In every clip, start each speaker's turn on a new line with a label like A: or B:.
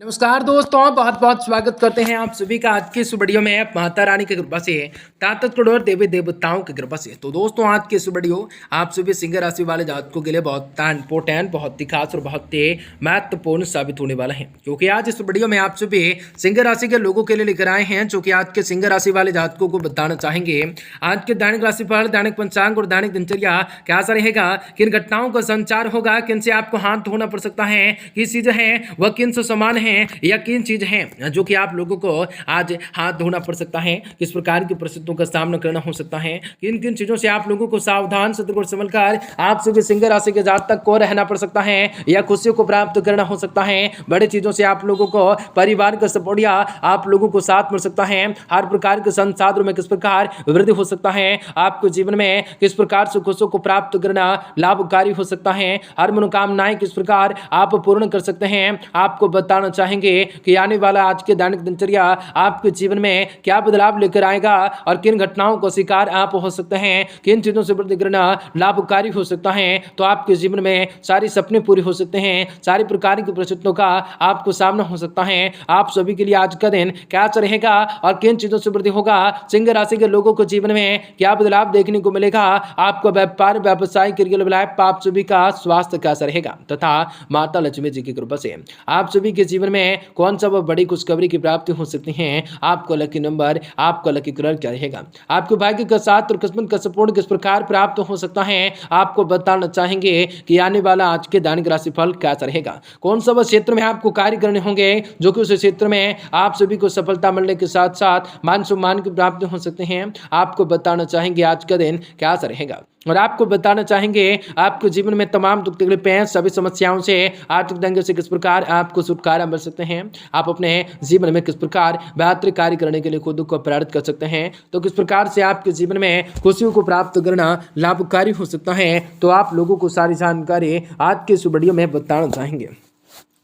A: नमस्कार दोस्तों, बहुत बहुत स्वागत करते हैं आप सभी का आज की इस वीडियो में। माता रानी की कृपा से ताकत और देवी देवताओं की कृपा से तो दोस्तों आज की इस वीडियो आप सभी सिंह राशि वाले जातकों के लिए बहुत इंपॉर्टेंट, बहुत ही खास और बहुत ही महत्वपूर्ण साबित होने वाला है, क्योंकि आज इस वीडियो में आप सभी सिंह राशि के लोगों के लिए लेकर आए हैं, जो कि आज के सिंह राशि वाले जातकों को बताना चाहेंगे आज के दैनिक राशिफल, दैनिक पंचांग और दैनिक दिनचर्या कैसा रहेगा, किन घटनाओं का संचार होगा, किन से आपको हाथ धोना पड़ सकता है, किस चीजें हैं वह किन से समान है या किन चीज हैं जो कि आप लोगों को आज हाथ धोना पड़ सकता है, किस प्रकार की परिस्थितियों का सामना करना हो सकता है, किन किन चीजों से आप लोगों को सावधान सतर्क और संभल कर आप सभी सिंह राशि के जातक को रहना पड़ सकता है या खुशियों को प्राप्त करना हो सकता है। बड़े चीजों से आप लोगों को परिवार का सपोर्ट या आप लोगों को साथ मिल सकता है। हर प्रकार के संसाधनों में किस प्रकार वृद्धि हो सकता है, आपको जीवन में किस प्रकार से खुशियों को प्राप्त करना लाभकारी हो सकता है, हर मनोकामनाएं किस प्रकार आप पूर्ण कर सकते हैं। आपको बताना चाहेंगे कि आने वाला आज के दैनिक दिनचर्या आपके जीवन में क्या बदलाव लेकर आएगा और किन घटनाओं को शिकार आप हो सकते हैं, किन चीजों से वृद्धि करना लाभकारी हो सकता है। तो आपके जीवन में सारी सपने पूरे हो सकते हैं, सारी प्रकार की परिस्थितियों का आपको सामना हो सकता है। आप सभी के लिए आज का दिन कैसा रहेगा और किन चीजों से वृद्धि होगा, सिंह राशि के लोगों को जीवन में क्या बदलाव देखने को मिलेगा, आपका व्यापार व्यवसाय करियर लाइफ, आप सभी का स्वास्थ्य कैसा रहेगा तथा माता लक्ष्मी जी की कृपा से आप सभी के जीवन में कौन सा वह बड़ी खुशखबरी की प्राप्ति हो सकती है। आपको लकी नंबर, आपका लकी कलर क्या रहेगा, आपके भाग्य का साथ और किस्मत का सपोर्ट किस प्रकार प्राप्त हो सकता है, आपको बताना चाहेंगे कि आने वाला आज के दैनिक राशिफल कैसा रहेगा। कौन सा वह क्षेत्र में आपको कार्य करने होंगे जो कि उस क्षेत्र में आप सभी को सफलता मिलने के साथ साथ मान सम्मान की प्राप्ति हो सकते हैं। आपको बताना चाहेंगे आज का दिन कैसा रहेगा और आपको बताना चाहेंगे आपके जीवन में तमाम दुख तकलीफें, सभी समस्याओं से, आर्थिक दंगे से किस प्रकार आपको छुटकारा मिल सकते हैं। आप अपने जीवन में किस प्रकार बेहतर कार्य करने के लिए खुद को प्रेरित कर सकते हैं, तो किस प्रकार से आपके जीवन में खुशियों को प्राप्त करना लाभकारी हो सकता है। तो आप लोगों को सारी जानकारी आज के इस वीडियो में बताना चाहेंगे,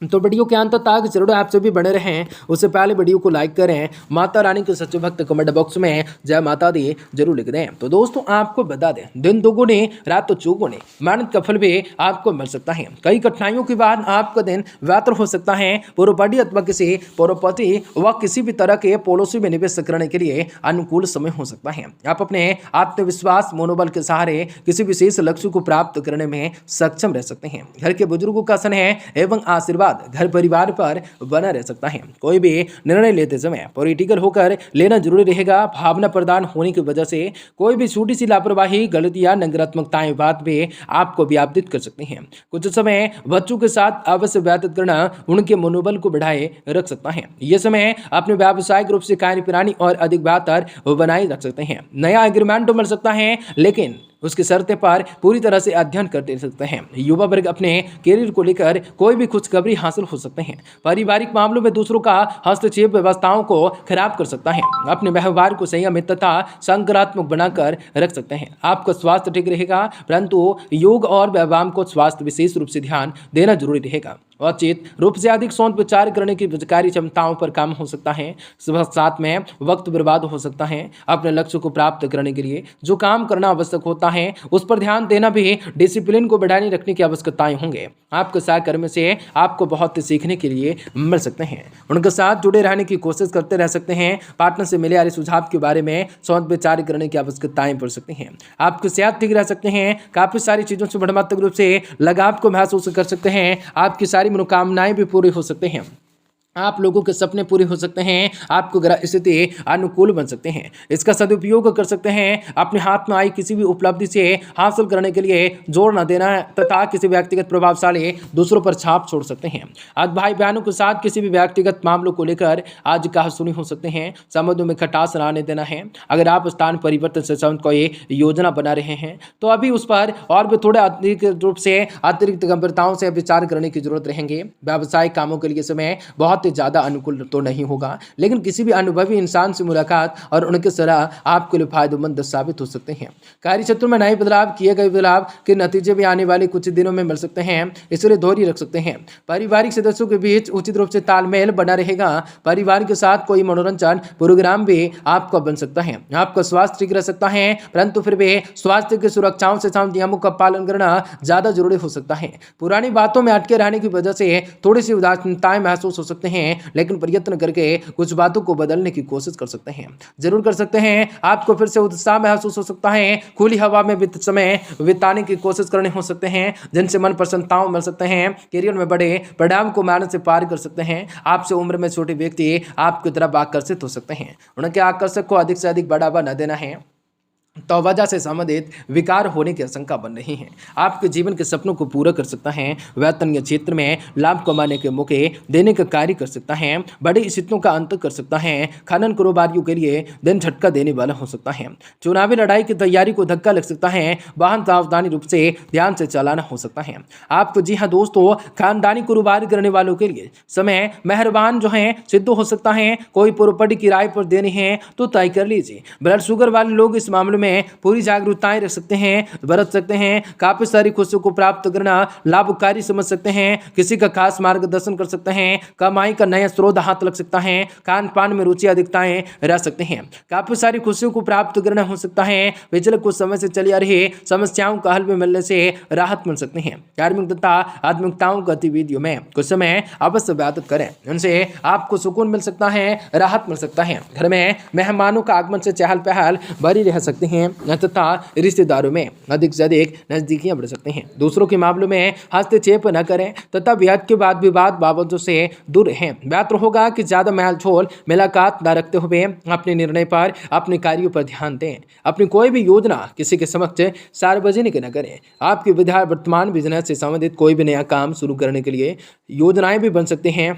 A: तो वीडियो के अंत तक जरूर आप सभी बने रहें। उससे पहले वीडियो को लाइक करें, माता रानी के सच्चे भक्त कमेंट बॉक्स में जय माता दी जरूर लिख दें। तो दोस्तों आपको बता दें, दिन दोगुने रात चौगुने मेहनत का फल भी आपको मिल सकता है। कई कठिनाइयों के बाद आपका दिन बेहतर हो सकता है। प्रॉपर्टी अथवा किसी प्रॉपर्टी व किसी भी तरह के पॉलिसी में निवेश करने के लिए अनुकूल समय हो सकता है। आप अपने आत्मविश्वास मनोबल के सहारे किसी विशेष लक्ष्य को प्राप्त करने में सक्षम रह सकते हैं। घर के बुजुर्गों का स्नेह एवं आशीर्वाद घर परिवार पर बना रह सकता है। कोई भी निर्णय लेते समय पॉलिटिकल होकर लेना जरूरी रहेगा। भावना प्रदान होने की वजह से कोई भी छोटी सी लापरवाही, गलती या नकारात्मकताएं बात भी आपको व्याप्त कर सकती हैं। कुछ समय बच्चों के साथ अवश्य व्यतीत करना उनके मनोबल को बढ़ाए रख सकता है। यह समय अपने व्यावसायिक रूप से कार्यप्रणाली और अधिक बेहतर बनाए रख सकते हैं। नया एग्रीमेंट तो मिल सकता है, लेकिन उसकी शर्तें पर पूरी तरह से अध्ययन करते सकते हैं। युवा वर्ग अपने करियर को लेकर कोई भी खुशखबरी हासिल हो सकते हैं। पारिवारिक मामलों में दूसरों का हस्तक्षेप व्यवस्थाओं को खराब कर सकता है। अपने व्यवहार को संयमित तथा सकारात्मक बनाकर रख सकते हैं। आपका स्वास्थ्य ठीक रहेगा, परंतु योग और व्यायाम को स्वास्थ्य विशेष रूप से ध्यान देना जरूरी रहेगा। उचित रूप से अधिक सोच विचार करने की विचारकारी क्षमताओं पर काम हो सकता है। साथ में वक्त बर्बाद हो सकता है। अपने लक्ष्य को प्राप्त करने के लिए जो काम करना आवश्यक होता है उस पर ध्यान देना भी डिसिप्लिन को बढ़ाने रखने की आवश्यकताएं होंगे। आपके सहकर्मी से आपको बहुत सीखने के लिए मिल सकते हैं। उनके साथ जुड़े रहने की कोशिश करते रह सकते हैं। पार्टनर से मिले आ रहे सुझाव के बारे में सोच विचार करने की आवश्यकताएं पड़ सकती हैं। आपकी सेहत ठीक रह सकते हैं। काफी सारी चीजों से भावनात्मक रूप से लगाव को महसूस कर सकते हैं। आपकी सारी मनोकामनाएं भी पूरी हो सकते हैं। आप लोगों के सपने पूरे हो सकते हैं। आपको ग्रह स्थिति अनुकूल बन सकते हैं। इसका सदुपयोग कर सकते हैं। अपने हाथ में आई किसी भी उपलब्धि से हासिल करने के लिए जोर न देना तथा किसी व्यक्तिगत प्रभावशाली दूसरों पर छाप छोड़ सकते हैं। आज भाई बहनों के साथ किसी भी व्यक्तिगत मामलों को लेकर आज कहासुनी हो सकते हैं। संबंधों में खटास न आने देना है। अगर आप स्थान परिवर्तन से संबंध कोई योजना बना रहे हैं तो अभी उस पर और भी थोड़े अधिक रूप से अतिरिक्त गंभीरताओं से विचार करने की जरूरत रहेंगे। व्यावसायिक कामों के लिए समय बहुत ज्यादा अनुकूल तो नहीं होगा, लेकिन किसी भी अनुभवी इंसान से मुलाकात और उनके सलाह आपके लिए फायदेमंद साबित हो सकते हैं। कार्य क्षेत्र में नए बदलाव, किए गए बदलाव के नतीजे भी आने वाले कुछ दिनों में मिल सकते हैं, इसलिए धैर्य रख सकते हैं। पारिवारिक सदस्यों के बीच उचित रूप से तालमेल बना रहेगा। परिवार के साथ कोई मनोरंजन प्रोग्राम भी आपका बन सकता है। आपका स्वास्थ्य ठीक रह सकता है, परंतु फिर भी स्वास्थ्य की सुरक्षाओं से नियमों का पालन करना ज्यादा जरूरी हो सकता है। पुरानी बातों में अटके रहने की वजह से थोड़ी सी उदासीनताएं महसूस हो सकते सकते हैं, लेकिन प्रयत्न करके कुछ बातों को बदलने की कोशिश कर सकते हैं, जरूर कर सकते हैं। आपको फिर से उत्साह महसूस हो सकता है, खुली हवा में समय बिताने की कोशिश करने हो सकते हैं, जिनसे मन प्रसन्नताओं मिल सकते हैं। करियर में बड़े परिणाम को मेहनत से पार कर सकते हैं। आपसे उम्र में छोटे व्यक्ति आपकी तरफ आकर्षित हो सकते हैं, उनके आकर्षक को अधिक से अधिक बढ़ावा न देना है तो वजह से संबंधित विकार होने की आशंका बन रही है। आपके जीवन के सपनों को पूरा कर सकता है। वेतन या क्षेत्र में लाभ कमाने के मौके देने का कार्य कर सकता है। बड़ी स्थितियों का अंत कर सकता है। खनन कारोबारियों के लिए दिन झटका देने वाला हो सकता है। चुनावी लड़ाई की तैयारी को धक्का लग सकता है। वाहन सावधानी रूप से ध्यान से चलाना हो सकता है। आपको जी हाँ दोस्तों, खानदानी कारोबार करने वालों के लिए समय मेहरबान जो है सिद्ध हो सकता है। कोई प्रॉपर्टी किराए पर देनी है तो तय कर लीजिए। ब्लड शुगर वाले लोग इस मामले में पूरी जागरूकताएं रख सकते हैं, बरत सकते हैं। काफी सारी खुशियों को प्राप्त करना लाभकारी समझ सकते हैं। किसी का खास मार्गदर्शन कर सकते हैं। कमाई का नया स्रोत हाथ लग सकता है। खान पान में रुचि अधिकताएं रह सकते हैं। काफी सारी खुशियों को प्राप्त करना हो सकता है। पिछले कुछ समय से चली आ रही समस्याओं का हल में मिलने से राहत मिल सकती है। धार्मिक तथा आध्यात्मिकताओं गतिविधियों में कुछ समय अवश्य व्यतीत करें, उनसे आपको सुकून मिल सकता है, राहत मिल सकता है। घर में मेहमानों का आगमन से चहल पहल बनी रह सकती है तथा रिश्तेदारों में अधिक से अधिक नजदीकियां बढ़ सकती हैं। दूसरों के मामलों में हस्तक्षेप न करें तथा ब्याज के बाद विवाद बाबतों से दूर रहें। बेहतर होगा कि ज्यादा मेलझोल मुलाकात न रखते हुए अपने निर्णय पर, अपने कार्यों पर ध्यान दें। अपनी कोई भी योजना किसी के समक्ष सार्वजनिक न करें। आपकी वर्तमान बिजनेस से संबंधित कोई भी नया काम शुरू करने के लिए योजनाएं भी बन सकती हैं।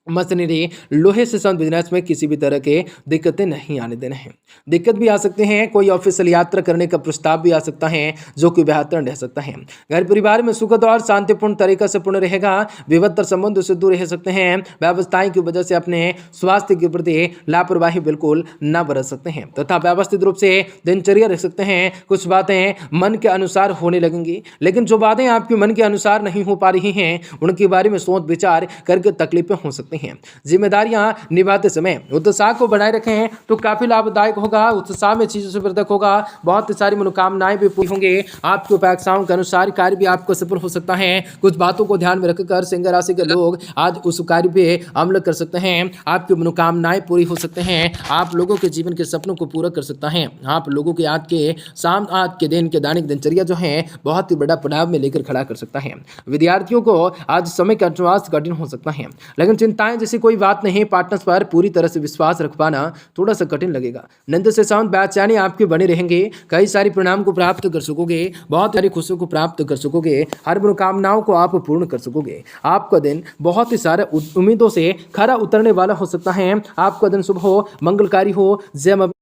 A: मशीनरी लोहे से संबंधित बिजनेस में किसी भी तरह के दिक्कतें नहीं आने देना है। दिक्कत भी आ सकते हैं, कोई ऑफिशियल यात्रा करने का प्रस्ताव भी आ सकता है जो कि बेहतर रह सकता है। घर परिवार में सुखद और शांतिपूर्ण तरीका से पूर्ण रहेगा। विभत्तर संबंधों से दूर रह सकते हैं। व्यवस्थाएं की वजह से अपने स्वास्थ्य के प्रति लापरवाही बिल्कुल न बरत सकते हैं तथा व्यवस्थित रूप से दिनचर्या रख सकते हैं। कुछ बातें मन के अनुसार होने लगेंगी, लेकिन जो बातें आपके मन के अनुसार नहीं हो पा रही हैं उनके बारे में सोच विचार करके तकलीफें हो सकती हैं। जिम्मेदारियां निभाते समय उत्साह को बनाए रखें तो काफी लाभदायक होगा। उत्साह में चीजों से वर्धक होगा। बहुत सारी मनोकामनाएं भी पूरी होंगे। आपकी अपेक्षाओं के अनुसार कार्य भी आपको सफल हो सकता है। कुछ बातों को ध्यान में रखकर सिंह राशि के लोग आज उस कार्य पे अमल कर सकते हैं। आपकी मनोकामनाएं पूरी हो सकते हैं। आप लोगों के जीवन के सपनों को पूरा कर सकता है। आप लोगों के आज के दिन के दैनिक दिनचर्या जो है बहुत ही बड़ा पड़ाव में लेकर खड़ा कर सकता है। विद्यार्थियों को आज समय का अनुशासन कठिन हो सकता है, लेकिन चिंताएं जैसी कोई बात नहीं। पार्टनर्स पर पूरी तरह से विश्वास रख पाना थोड़ा सा कठिन लगेगा। नंद से साउंड बेचैनी आपके बने रहेंगे। कई सारी परिणाम को प्राप्त कर सकोगे। बहुत सारी खुशियों को प्राप्त कर सकोगे। हर मनोकामनाओं को आप पूर्ण कर सकोगे। आपका दिन बहुत ही सारे उम्मीदों से खरा उतरने वाला हो सकता है। आपका दिन शुभ हो, मंगलकारी हो। जय